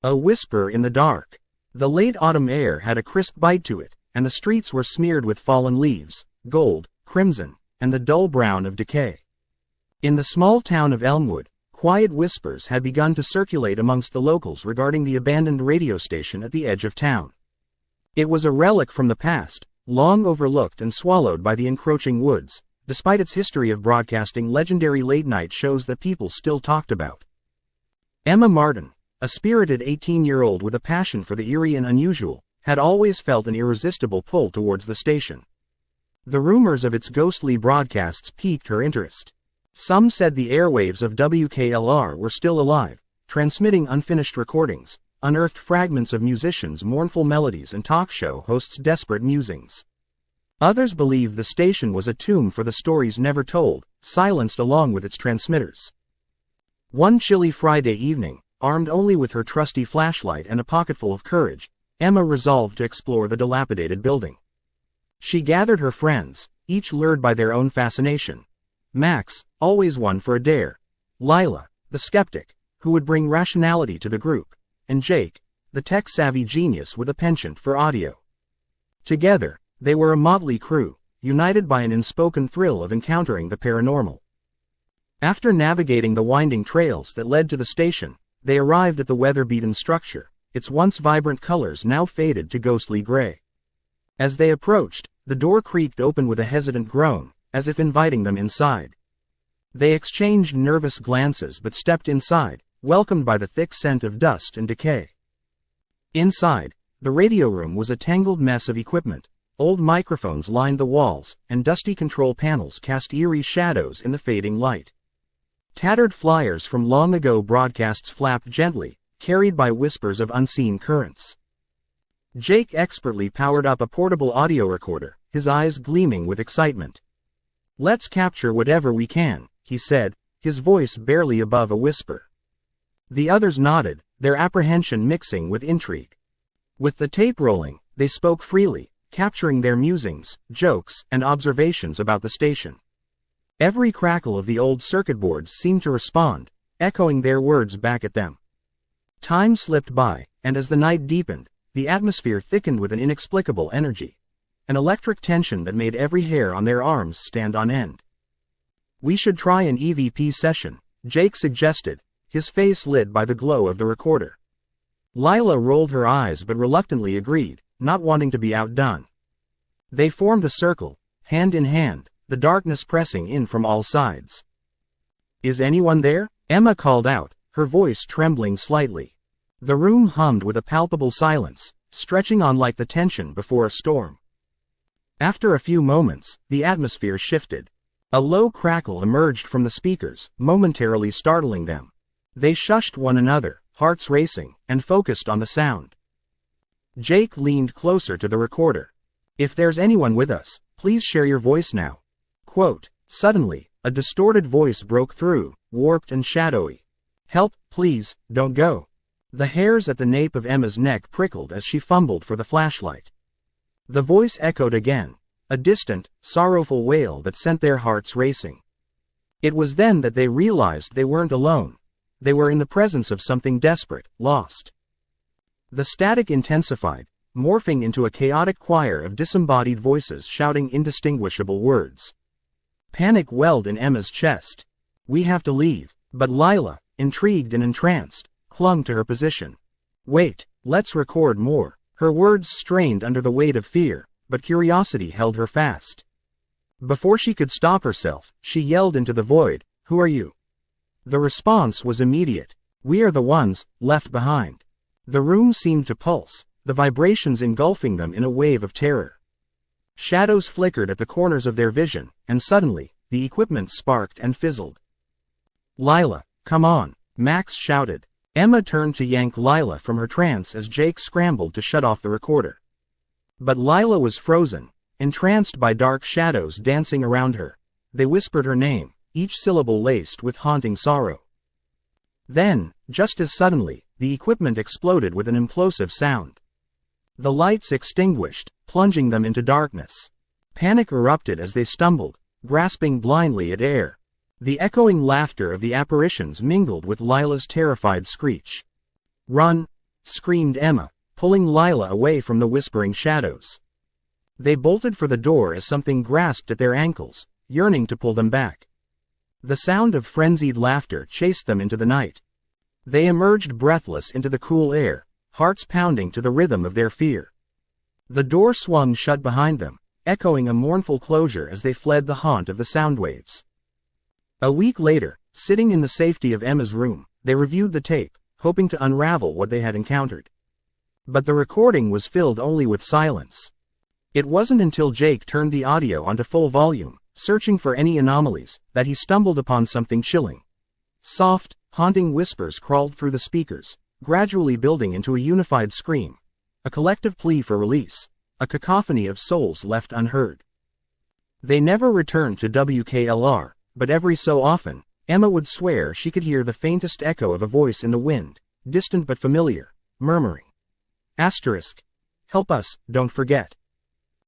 A whisper in the dark. The late autumn air had a crisp bite to it, and the streets were smeared with fallen leaves, gold, crimson, and the dull brown of decay. In the small town of Elmwood, quiet whispers had begun to circulate amongst the locals regarding the abandoned radio station at the edge of town. It was a relic from the past, long overlooked and swallowed by the encroaching woods, despite its history of broadcasting legendary late-night shows that people still talked about. Emma Martin, a spirited 18-year-old with a passion for the eerie and unusual, had always felt an irresistible pull towards the station. The rumors of its ghostly broadcasts piqued her interest. Some said the airwaves of WKLR were still alive, transmitting unfinished recordings, unearthed fragments of musicians' mournful melodies and talk show hosts' desperate musings. Others believed the station was a tomb for the stories never told, silenced along with its transmitters. One chilly Friday evening, armed only with her trusty flashlight and a pocketful of courage, Emma resolved to explore the dilapidated building. She gathered her friends, each lured by their own fascination. Max, always one for a dare. Lila, the skeptic, who would bring rationality to the group. And Jake, the tech-savvy genius with a penchant for audio. Together, they were a motley crew, united by an unspoken thrill of encountering the paranormal. After navigating the winding trails that led to the station, they arrived at the weather-beaten structure, its once vibrant colors now faded to ghostly gray. As they approached, the door creaked open with a hesitant groan, as if inviting them inside. They exchanged nervous glances but stepped inside, welcomed by the thick scent of dust and decay. Inside, the radio room was a tangled mess of equipment. Old microphones lined the walls, and dusty control panels cast eerie shadows in the fading light. Tattered flyers from long ago broadcasts flapped gently, carried by whispers of unseen currents. Jake expertly powered up a portable audio recorder, his eyes gleaming with excitement. "Let's capture whatever we can," he said, his voice barely above a whisper. The others nodded, their apprehension mixing with intrigue. With the tape rolling, they spoke freely, capturing their musings, jokes, and observations about the station. Every crackle of the old circuit boards seemed to respond, echoing their words back at them. Time slipped by, and as the night deepened, the atmosphere thickened with an inexplicable energy, an electric tension that made every hair on their arms stand on end. "We should try an EVP session," Jake suggested, his face lit by the glow of the recorder. Lila rolled her eyes but reluctantly agreed, not wanting to be outdone. They formed a circle, hand in hand, the darkness pressing in from all sides. "Is anyone there?" Emma called out, her voice trembling slightly. The room hummed with a palpable silence, stretching on like the tension before a storm. After a few moments, the atmosphere shifted. A low crackle emerged from the speakers, momentarily startling them. They shushed one another, hearts racing, and focused on the sound. Jake leaned closer to the recorder. "If there's anyone with us, please share your voice now." Quote, suddenly, a distorted voice broke through, warped and shadowy. "Help, please, don't go." The hairs at the nape of Emma's neck prickled as she fumbled for the flashlight. The voice echoed again, a distant, sorrowful wail that sent their hearts racing. It was then that they realized they weren't alone. They were in the presence of something desperate, lost. The static intensified, morphing into a chaotic choir of disembodied voices shouting indistinguishable words. Panic welled in Emma's chest. "We have to leave," but Lila, intrigued and entranced, clung to her position. "Wait, let's record more." Her words strained under the weight of fear, but curiosity held her fast. Before she could stop herself, she yelled into the void, "Who are you?" The response was immediate. "We are the ones left behind." The room seemed to pulse, the vibrations engulfing them in a wave of terror. Shadows flickered at the corners of their vision, and suddenly, the equipment sparked and fizzled. "Lila, come on," Max shouted. Emma turned to yank Lila from her trance as Jake scrambled to shut off the recorder. But Lila was frozen, entranced by dark shadows dancing around her. They whispered her name, each syllable laced with haunting sorrow. Then, just as suddenly, the equipment exploded with an implosive sound. The lights extinguished, plunging them into darkness. Panic erupted as they stumbled, grasping blindly at air. The echoing laughter of the apparitions mingled with Lila's terrified screech. "Run! screamed Emma, pulling Lila away from the whispering shadows. They bolted for the door as something grasped at their ankles, yearning to pull them back. The sound of frenzied laughter chased them into the night. They emerged breathless into the cool air, hearts pounding to the rhythm of their fear. The door swung shut behind them, echoing a mournful closure as they fled the haunt of the sound waves. A week later, sitting in the safety of Emma's room, they reviewed the tape, hoping to unravel what they had encountered. But the recording was filled only with silence. It wasn't until Jake turned the audio onto full volume, searching for any anomalies, that he stumbled upon something chilling. Soft, haunting whispers crawled through the speakers, gradually building into a unified scream. A collective plea for release, a cacophony of souls left unheard. They never returned to WKLR, but every so often, Emma would swear she could hear the faintest echo of a voice in the wind, distant but familiar, murmuring. *, help us, don't forget.